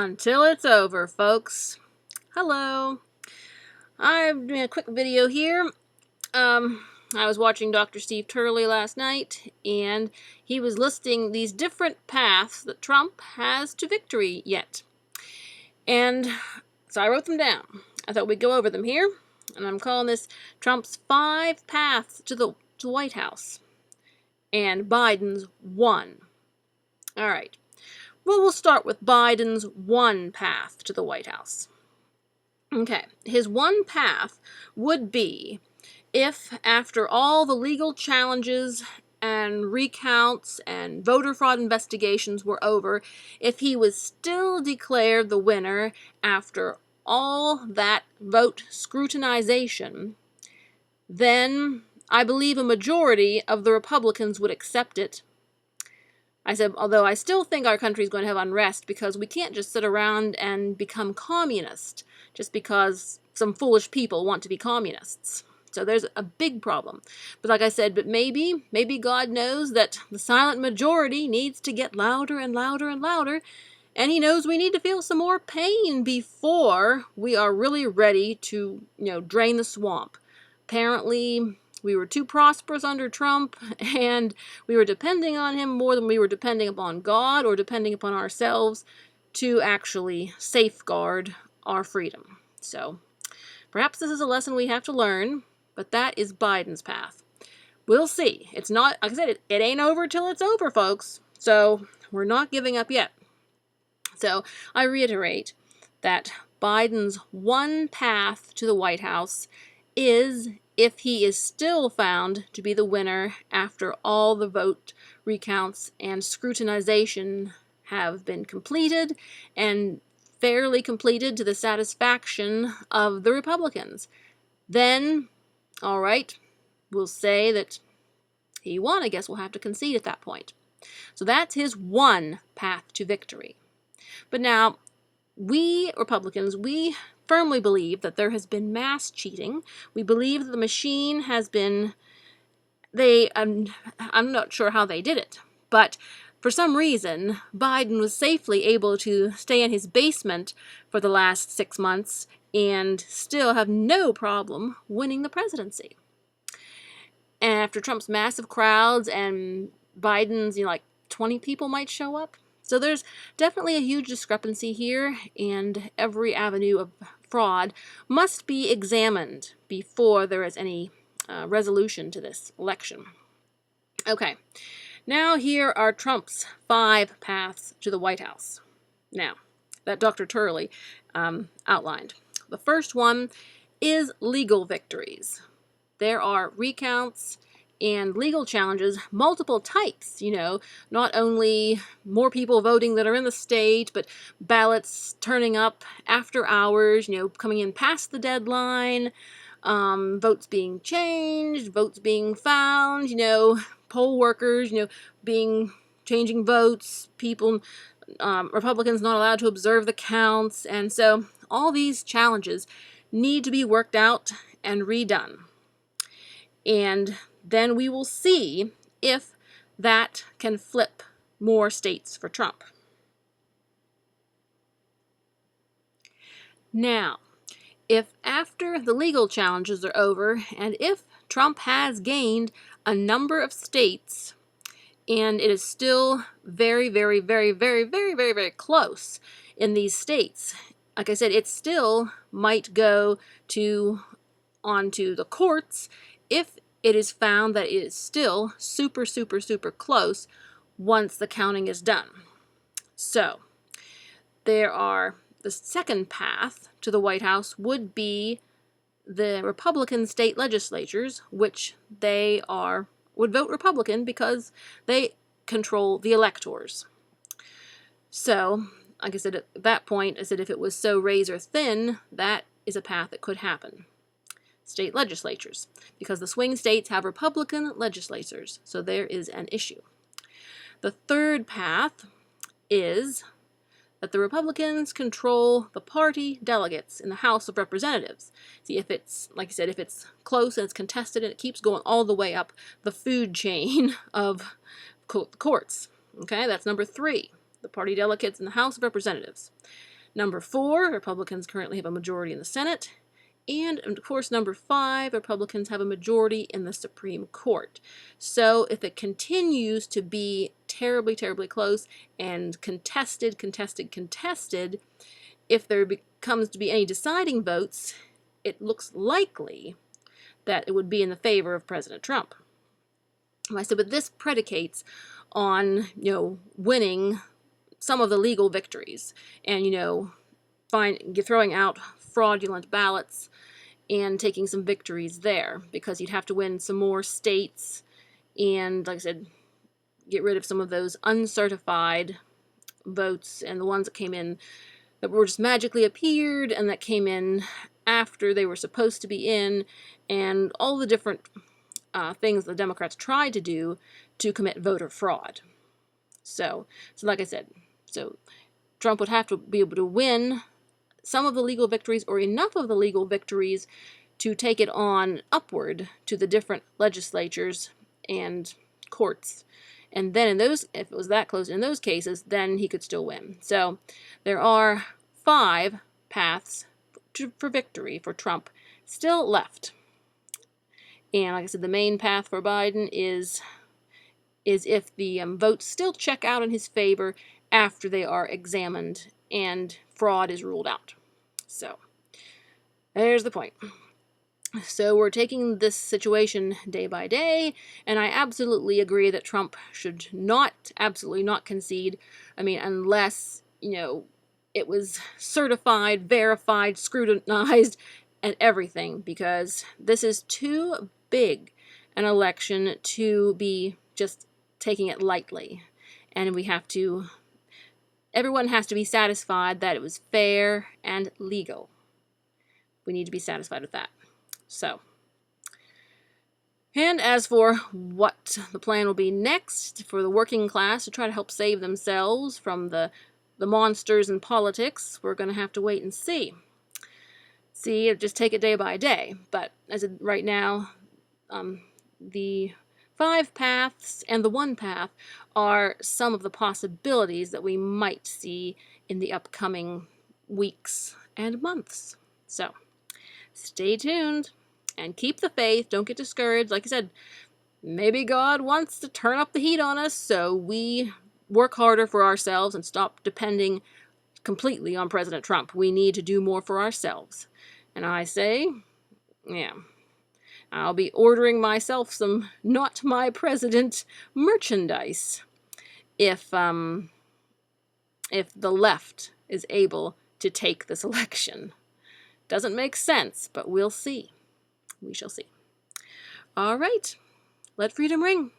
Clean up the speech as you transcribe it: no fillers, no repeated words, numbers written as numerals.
Until it's over, folks. Hello. I'm doing a quick video here. I was watching Dr. Steve Turley last night, and he was listing these different paths that Trump has to victory yet. And so I wrote them down. I thought we'd go over them here, and I'm calling this Trump's 5 paths to the White House, and Biden's 1. All right. Well, we'll start with Biden's 1 path to the White House. Okay, his 1 path would be if, after all the legal challenges and recounts and voter fraud investigations were over, if he was still declared the winner after all that vote scrutinization, then I believe a majority of the Republicans would accept it. I said, although I still think our country is going to have unrest because we can't just sit around and become communist just because some foolish people want to be communists. So there's a big problem. But like I said, maybe God knows that the silent majority needs to get louder and louder and louder, and he knows we need to feel some more pain before we are really ready to, drain the swamp. Apparently, we were too prosperous under Trump, and we were depending on him more than we were depending upon God or depending upon ourselves to actually safeguard our freedom. So, perhaps this is a lesson we have to learn, but that is Biden's path. We'll see. It's not, like I said, it ain't over till it's over, folks. So, we're not giving up yet. So, I reiterate that Biden's 1 path to the White House is if he is still found to be the winner after all the vote recounts and scrutinization have been completed and fairly completed to the satisfaction of the Republicans. Then, all right, we'll say that he won. I guess we'll have to concede at that point. So that's his 1 path to victory. But now, we Republicans, we firmly believe that there has been mass cheating. We believe that the machine has been, I'm not sure how they did it, but for some reason, Biden was safely able to stay in his basement for the last 6 months and still have no problem winning the presidency. And after Trump's massive crowds and Biden's, like 20 people might show up. So there's definitely a huge discrepancy here, and every avenue of fraud must be examined before there is any resolution to this election. Okay, now here are Trump's 5 paths to the White House. Now, that Dr. Turley outlined. The first one is legal victories. There are recounts and legal challenges, multiple types, not only more people voting that are in the state, but ballots turning up after hours, coming in past the deadline, votes being changed, votes being found, poll workers, changing votes, people, Republicans not allowed to observe the counts, and so all these challenges need to be worked out and redone. And then we will see if that can flip more states for Trump. Now, if after the legal challenges are over, and if Trump has gained a number of states, and it is still very, very, very, very, very, very, very close in these states, like I said, it still might go onto the courts if it is found that it is still super, super, super close once the counting is done. So, the second path to the White House would be the Republican state legislatures, which would vote Republican because they control the electors. So, like I said, at that point, I said if it was so razor thin, that is a path that could happen. State legislatures, because the swing states have Republican legislatures, so there is an issue. The third path is that the Republicans control the party delegates in the House of Representatives. See, if it's, like I said, if it's close and it's contested and it keeps going all the way up the food chain of courts. Okay, that's number 3, the party delegates in the House of Representatives. Number 4, Republicans currently have a majority in the Senate. And, of course, number 5, Republicans have a majority in the Supreme Court. So if it continues to be terribly, terribly close and contested, if there comes to be any deciding votes, it looks likely that it would be in the favor of President Trump. I said, but this predicates on, winning some of the legal victories and, throwing out fraudulent ballots and taking some victories there, because you'd have to win some more states and, like I said, get rid of some of those uncertified votes and the ones that came in that were just magically appeared and that came in after they were supposed to be in, and all the different things the Democrats tried to do to commit voter fraud. So like I said, so Trump would have to be able to win some of the legal victories or enough of the legal victories to take it on upward to the different legislatures and courts. And then if it was that close in those cases, then he could still win. So there are 5 paths for victory for Trump still left. And like I said, the main path for Biden is if the votes still check out in his favor after they are examined and fraud is ruled out. So there's the point. So we're taking this situation day by day, and I absolutely agree that Trump should absolutely not concede. I mean, unless, it was certified, verified, scrutinized, and everything, because this is too big an election to be just taking it lightly. And everyone has to be satisfied that it was fair and legal. We need to be satisfied with that. So, and as for what the plan will be next for the working class to try to help save themselves from the monsters in politics, we're going to have to wait and see. Just take it day by day. But as of right now, the 5 paths and the 1 path are some of the possibilities that we might see in the upcoming weeks and months. So, stay tuned and keep the faith. Don't get discouraged. Like I said, maybe God wants to turn up the heat on us, so we work harder for ourselves and stop depending completely on President Trump. We need to do more for ourselves. And I say, I'll be ordering myself some Not My President merchandise if the left is able to take this election. Doesn't make sense, but we'll see. We shall see. All right. Let freedom ring.